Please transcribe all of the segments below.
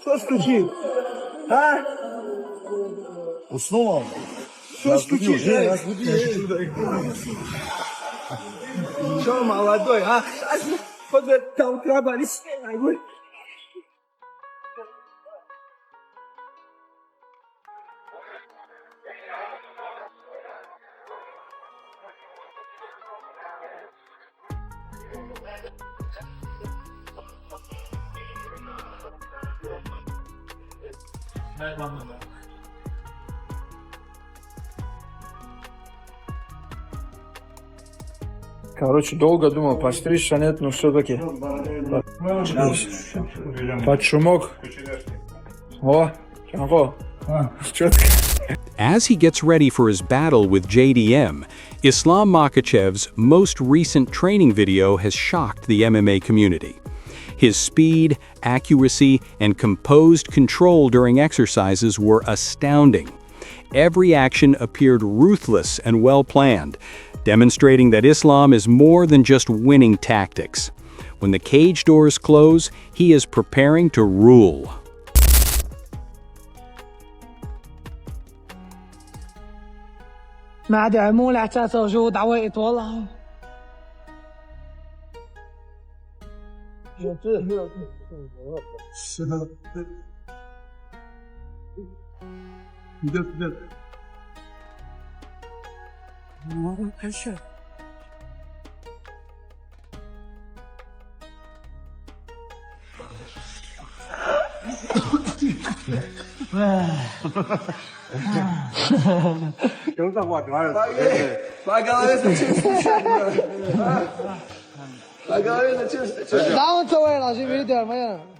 Что стучит? А? Уснул он? Что стучит? Что, молодой, а? Вот там трабались. Короче, долго думал, постричься нет, но все-таки под шумок. О, четко. As he gets ready for his battle with JDM, Islam Makhachev's most recent training video has shocked the MMA community. His speed, accuracy, and composed control during exercises were astounding. Every action appeared ruthless and well-planned, demonstrating that Islam is more than just winning tactics. When the cage doors close, he is preparing to rule. ما عاد عمول اعتاث وجود عوائط والله لا انت وين عشان فيديو ما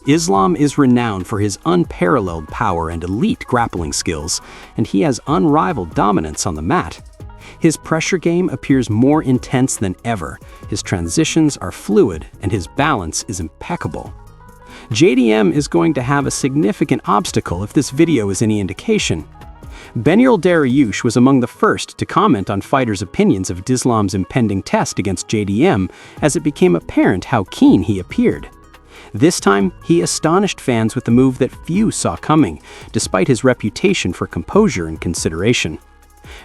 Islam is renowned for his unparalleled power and elite grappling skills, and he has unrivaled dominance on the mat. His pressure game appears more intense than ever, his transitions are fluid, and his balance is impeccable. JDM is going to have a significant obstacle if this video is any indication. Benyil Dariush was among the first to comment on fighters' opinions of Islam's impending test against JDM as it became apparent how keen he appeared. This time, he astonished fans with a move that few saw coming, despite his reputation for composure and consideration.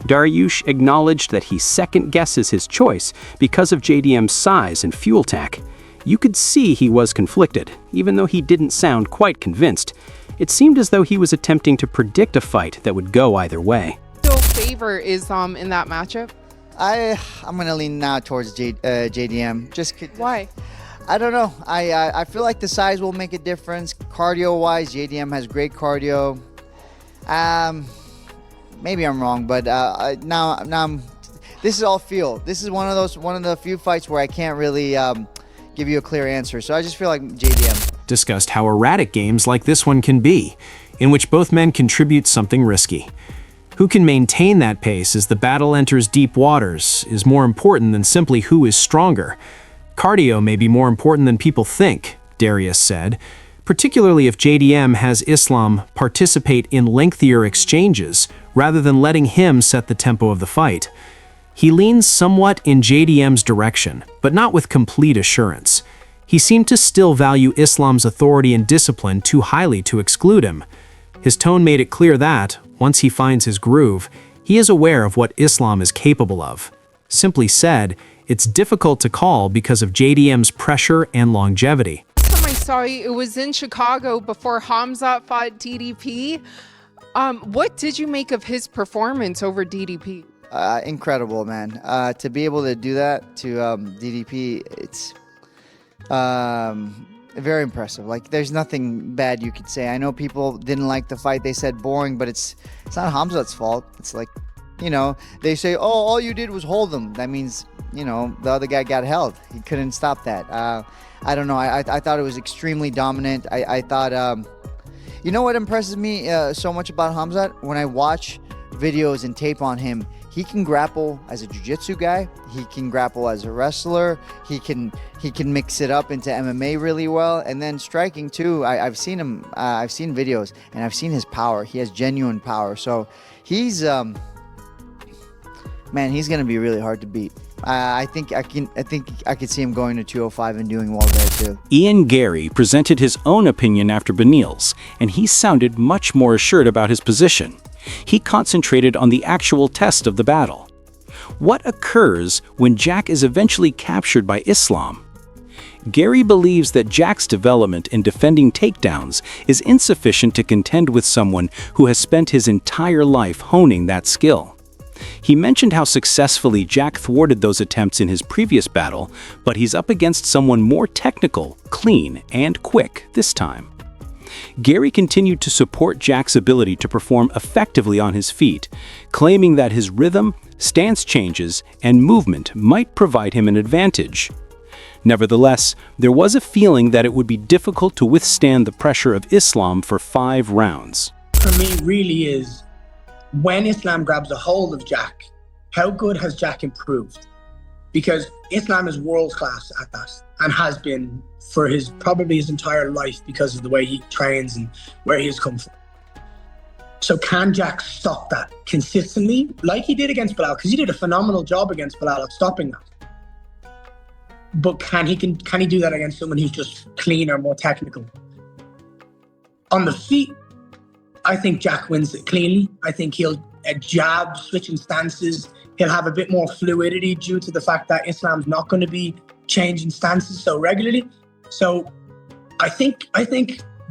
Dariush acknowledged that he second-guesses his choice because of JDM's size and fuel tack. You could see he was conflicted, even though he didn't sound quite convinced. It seemed as though he was attempting to predict a fight that would go either way. Still favor Islam in that matchup? I'm gonna lean now towards JDM. Why? I don't know. I feel like the size will make a difference. Cardio-wise, JDM has great cardio. Maybe I'm wrong, but now this is all feel. This is one of the few fights where I can't really give you a clear answer. So I just feel like JDM. Discussed how erratic games like this one can be, in which both men contribute something risky. Who can maintain that pace as the battle enters deep waters is more important than simply who is stronger. Cardio may be more important than people think, Darius said, particularly if JDM has Islam participate in lengthier exchanges rather than letting him set the tempo of the fight. He leans somewhat in JDM's direction, but not with complete assurance. He seemed to still value Islam's authority and discipline too highly to exclude him. His tone made it clear that, once he finds his groove, he is aware of what Islam is capable of. Simply said, it's difficult to call because of JDM's pressure and longevity. Last time I saw you, it was in Chicago before Hamzat fought DDP. What did you make of his performance over DDP? Incredible, man. To be able to do that to DDP, it's very impressive. Like, there's nothing bad you could say. I know people didn't like the fight. They said boring, but it's not Hamzat's fault. It's like, you know, they say, oh, all you did was hold him. That means, you know, the other guy got held. He couldn't stop that. I don't know. I thought it was extremely dominant. I thought, you know what impresses me so much about Hamzat? When I watch videos and tape on him. He can grapple as a jiu-jitsu guy. He can grapple as a wrestler. He can mix it up into MMA really well. And then striking too. I've seen him. I've seen videos and I've seen his power. He has genuine power. So he's man, he's gonna be really hard to beat. I think I could see him going to 205 and doing well there too. Ian Gary presented his own opinion after Benil's, and he sounded much more assured about his position. He concentrated on the actual test of the battle. What occurs when Jack is eventually captured by Islam? Gary believes that Jack's development in defending takedowns is insufficient to contend with someone who has spent his entire life honing that skill. He mentioned how successfully Jack thwarted those attempts in his previous battle, but he's up against someone more technical, clean, and quick this time. Gary continued to support Jack's ability to perform effectively on his feet, claiming that his rhythm, stance changes, and movement might provide him an advantage. Nevertheless, there was a feeling that it would be difficult to withstand the pressure of Islam for 5 rounds. For me, really is when Islam grabs a hold of Jack, how good has Jack improved? Because Islam is world class at that and has been for probably his entire life because of the way he trains and where he has come from. So can Jack stop that consistently like he did against Belal? Because he did a phenomenal job against Belal of stopping that. But can he do that against someone who's just cleaner, more technical? On the feet, I think Jack wins it cleanly. I think he'll jab, switching stances. He'll have a bit more fluidity due to the fact that Islam's not going to be changing stances so regularly. So I think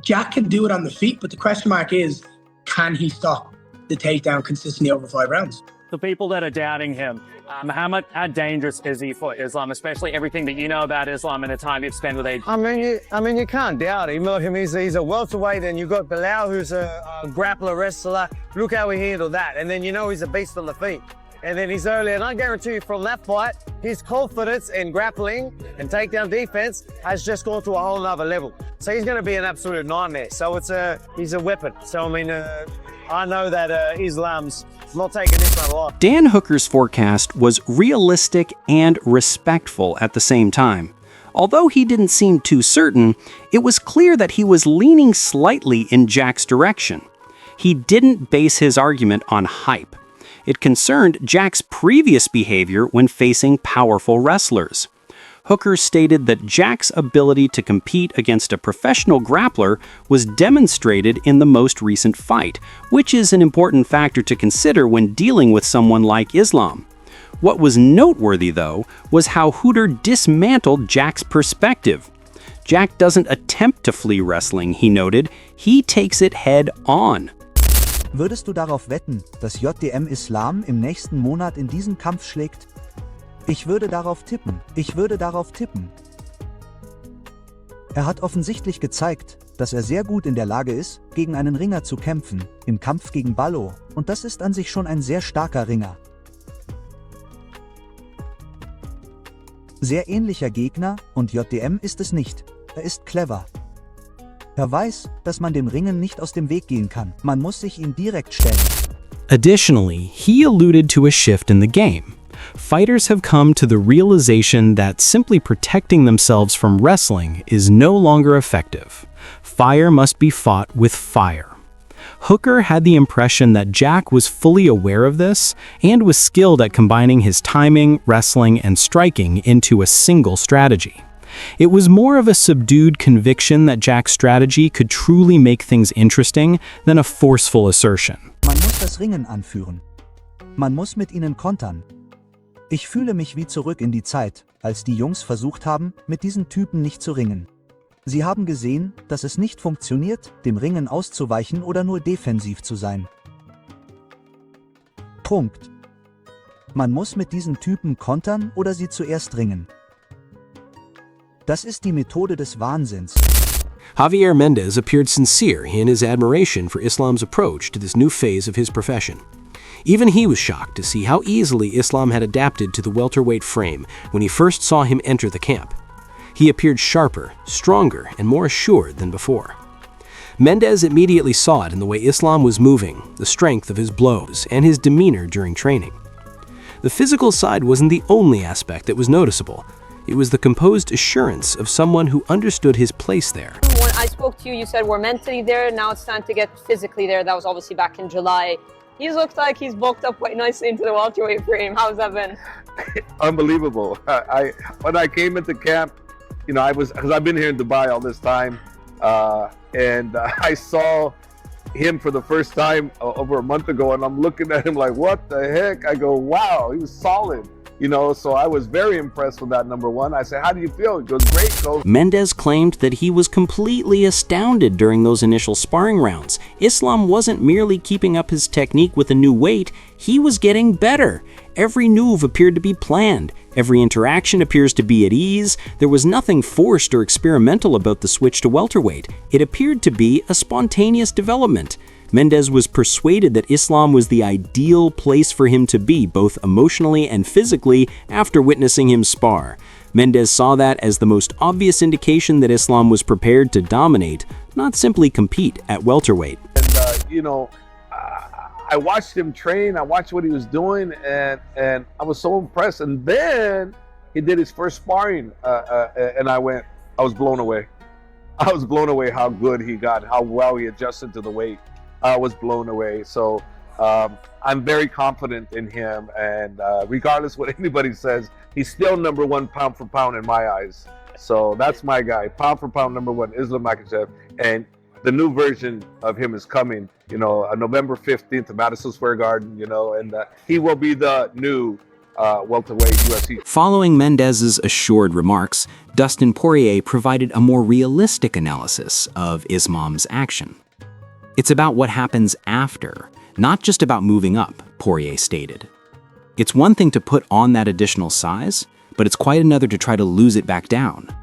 Jack can do it on the feet, but the question mark is, can he stop the takedown consistently over 5 rounds? The people that are doubting him, how dangerous is he for Islam, especially everything that you know about Islam and the time you've spent with AJ? I mean, you can't doubt him. Look, he's a welterweight, and you've got Belal, who's a grappler, wrestler. Look how he handled that. And then he's a beast on the feet. And then he's early, and I guarantee you from that fight, his confidence in grappling and takedown defense has just gone to a whole nother level. So he's going to be an absolute nightmare. So he's a weapon. So I mean, I know that Islam's not taking this one a lot. Dan Hooker's forecast was realistic and respectful at the same time. Although he didn't seem too certain, it was clear that he was leaning slightly in Jack's direction. He didn't base his argument on hype. It concerned Jack's previous behavior when facing powerful wrestlers. Hooker stated that Jack's ability to compete against a professional grappler was demonstrated in the most recent fight, which is an important factor to consider when dealing with someone like Islam. What was noteworthy, though, was how Hooker dismantled Jack's perspective. Jack doesn't attempt to flee wrestling, he noted. He takes it head on. Würdest du darauf wetten, dass JDM Islam im nächsten Monat in diesen Kampf schlägt? Ich würde darauf tippen. Er hat offensichtlich gezeigt, dass er sehr gut in der Lage ist, gegen einen Ringer zu kämpfen, im Kampf gegen Ballo, und das ist an sich schon ein sehr starker Ringer. Sehr ähnlicher Gegner, und JDM ist es nicht. Er ist clever. Er weiß, dass man dem Ringen nicht aus dem Weg gehen kann. Man muss sich ihm direkt stellen. Additionally, he alluded to a shift in the game. Fighters have come to the realization that simply protecting themselves from wrestling is no longer effective. Fire must be fought with fire. Hooker had the impression that Jack was fully aware of this and was skilled at combining his timing, wrestling, and striking into a single strategy. It was more of a subdued conviction that Jack's strategy could truly make things interesting than a forceful assertion. Man muss das Ringen anführen. Man muss mit ihnen kontern. Ich fühle mich wie zurück in die Zeit, als die Jungs versucht haben, mit diesen Typen nicht zu ringen. Sie haben gesehen, dass es nicht funktioniert, dem Ringen auszuweichen oder nur defensiv zu sein. Punkt. Man muss mit diesen Typen kontern oder sie zuerst ringen. Das ist die Methode des Wahnsinns. Javier Mendez appeared sincere in his admiration for Islam's approach to this new phase of his profession. Even he was shocked to see how easily Islam had adapted to the welterweight frame when he first saw him enter the camp. He appeared sharper, stronger, and more assured than before. Mendez immediately saw it in the way Islam was moving, the strength of his blows, and his demeanor during training. The physical side wasn't the only aspect that was noticeable. It was the composed assurance of someone who understood his place there. When I spoke to you, you said we're mentally there, now it's time to get physically there. That was obviously back in July. He looks like he's bulked up quite nicely into the welterweight frame. How's that been? Unbelievable. When I came into camp, you know, because I've been here in Dubai all this time, and I saw him for the first time over a month ago, and I'm looking at him like, what the heck? I go, wow, he was solid. You know, so I was very impressed with that, number one. I said, how do you feel? He goes, great, coach. Mendez claimed that he was completely astounded during those initial sparring rounds. Islam wasn't merely keeping up his technique with a new weight, he was getting better. Every move appeared to be planned. Every interaction appears to be at ease. There was nothing forced or experimental about the switch to welterweight. It appeared to be a spontaneous development. Mendez was persuaded that Islam was the ideal place for him to be, both emotionally and physically, after witnessing him spar. Mendez saw that as the most obvious indication that Islam was prepared to dominate, not simply compete at welterweight. And, you know, I watched him train, I watched what he was doing, and I was so impressed. And then he did his first sparring, and I was blown away. I was blown away how good he got, how well he adjusted to the weight. I was blown away. So I'm very confident in him, and regardless what anybody says, he's still number one pound for pound in my eyes. So that's my guy, pound for pound number one, Islam Makhachev. And the new version of him is coming, you know, November 15th at Madison Square Garden, you know, and he will be the new welterweight UFC. Following Mendez's assured remarks, Dustin Poirier provided a more realistic analysis of Islam's action. It's about what happens after, not just about moving up, Poirier stated. It's one thing to put on that additional size, but it's quite another to try to lose it back down.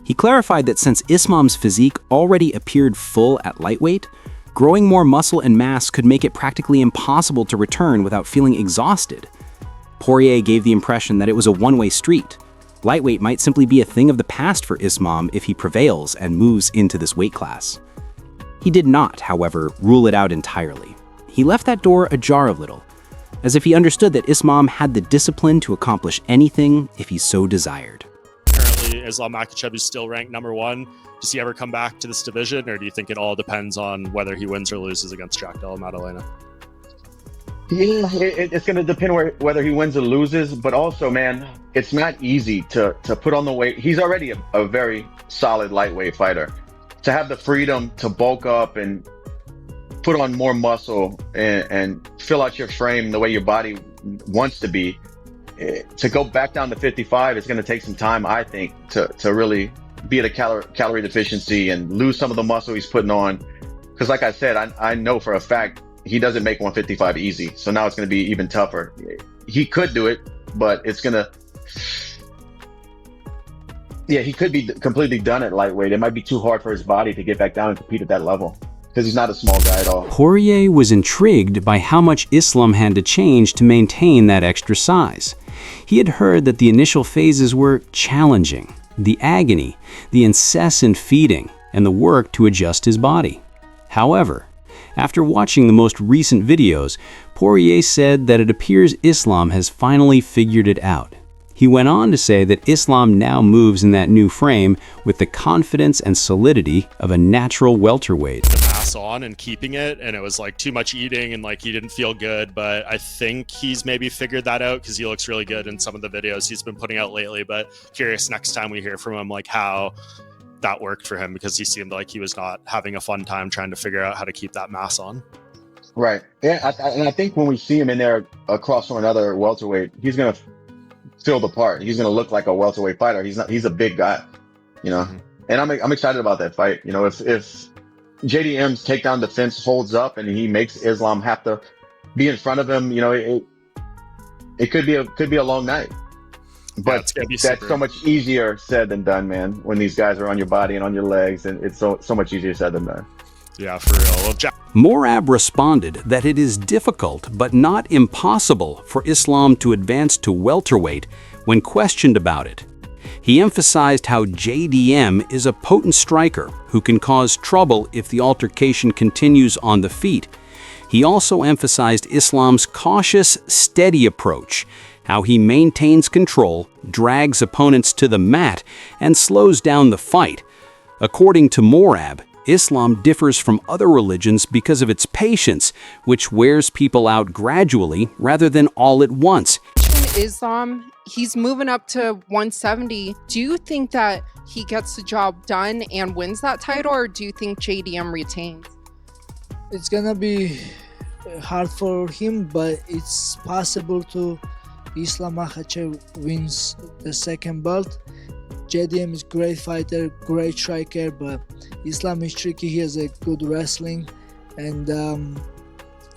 He clarified that since Islam's physique already appeared full at lightweight, growing more muscle and mass could make it practically impossible to return without feeling exhausted. Poirier gave the impression that it was a one-way street. Lightweight might simply be a thing of the past for Islam if he prevails and moves into this weight class. He did not, however, rule it out entirely. He left that door ajar a little, as if he understood that Islam had the discipline to accomplish anything if he so desired. Currently, Islam Makhachev is still ranked number one. Does he ever come back to this division, or do you think it all depends on whether he wins or loses against Jack Della Maddalena? Yeah, it's going to depend whether he wins or loses, but also, man, it's not easy to put on the weight. He's already a very solid lightweight fighter. To have the freedom to bulk up and put on more muscle and fill out your frame the way your body wants to be, to go back down to 55, it's going to take some time, I think, to really be at a calorie deficiency and lose some of the muscle he's putting on. Because like I said, I know for a fact he doesn't make 155 easy. So now it's going to be even tougher. He could do it, but it's going to... Yeah, he could be completely done at lightweight. It might be too hard for his body to get back down and compete at that level because he's not a small guy at all. Poirier was intrigued by how much Islam had to change to maintain that extra size. He had heard that the initial phases were challenging, the agony, the incessant feeding, and the work to adjust his body. However, after watching the most recent videos, Poirier said that it appears Islam has finally figured it out. He went on to say that Islam now moves in that new frame with the confidence and solidity of a natural welterweight. The mass on and keeping it, and it was like too much eating and like he didn't feel good, but I think he's maybe figured that out because he looks really good in some of the videos he's been putting out lately. But curious next time we hear from him, like how that worked for him, because he seemed like he was not having a fun time trying to figure out how to keep that mass on. Right. Yeah, and I think when we see him in there across from another welterweight, he's going to fill the part. He's going to look like a welterweight fighter. He's a big guy, you know. Mm-hmm. And I'm excited about that fight. You know, if JDM's takedown defense holds up and he makes Islam have to be in front of him, you know, it could be a long night. But that's so much easier said than done, man. When these guys are on your body and on your legs, and it's so much easier said than done. Yeah, for real. Well, Morab responded that it is difficult but not impossible for Islam to advance to welterweight when questioned about it. He emphasized how JDM is a potent striker who can cause trouble if the altercation continues on the feet. He also emphasized Islam's cautious, steady approach, how he maintains control, drags opponents to the mat, and slows down the fight. According to Morab, Islam differs from other religions because of its patience, which wears people out gradually rather than all at once. Islam, he's moving up to 170. Do you think that he gets the job done and wins that title, or do you think JDM retains? It's gonna be hard for him, but it's possible to Islam Makhachev wins the second belt. JDM is great fighter, great striker, but Islam is tricky. He has a good wrestling, and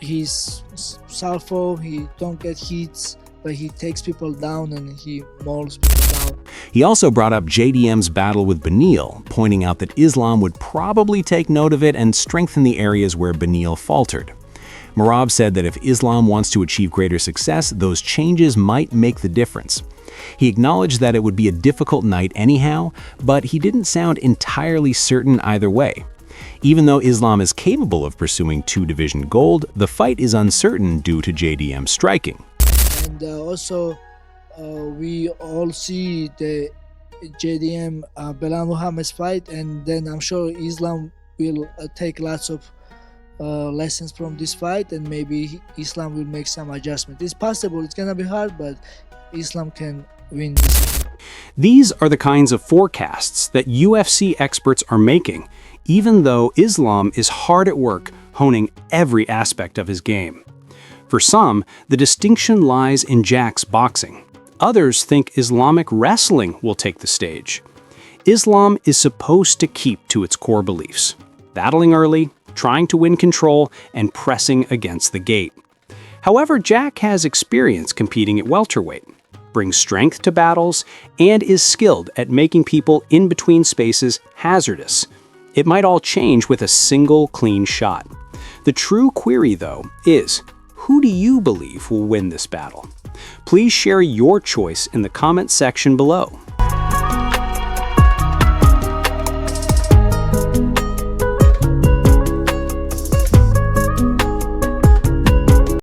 he's southpaw. He don't get hits, but he takes people down and he mauls people down. He also brought up JDM's battle with Beneil, pointing out that Islam would probably take note of it and strengthen the areas where Beneil faltered. Merab said that if Islam wants to achieve greater success, those changes might make the difference. He acknowledged that it would be a difficult night anyhow, but he didn't sound entirely certain either way. Even though Islam is capable of pursuing two-division gold, the fight is uncertain due to JDM's striking. And also, we all see the JDM Belal Muhammad's fight, and then I'm sure Islam will take lots of lessons from this fight, and maybe Islam will make some adjustment. It's possible, it's gonna be hard, but Islam can win this. These are the kinds of forecasts that UFC experts are making, even though Islam is hard at work honing every aspect of his game. For some, the distinction lies in Jack's boxing. Others think Islamic wrestling will take the stage. Islam is supposed to keep to its core beliefs: battling early, trying to win control, and pressing against the gate. However, Jack has experience competing at welterweight, brings strength to battles, and is skilled at making people in between spaces hazardous. It might all change with a single clean shot. The true query, though, is who do you believe will win this battle? Please share your choice in the comment section below.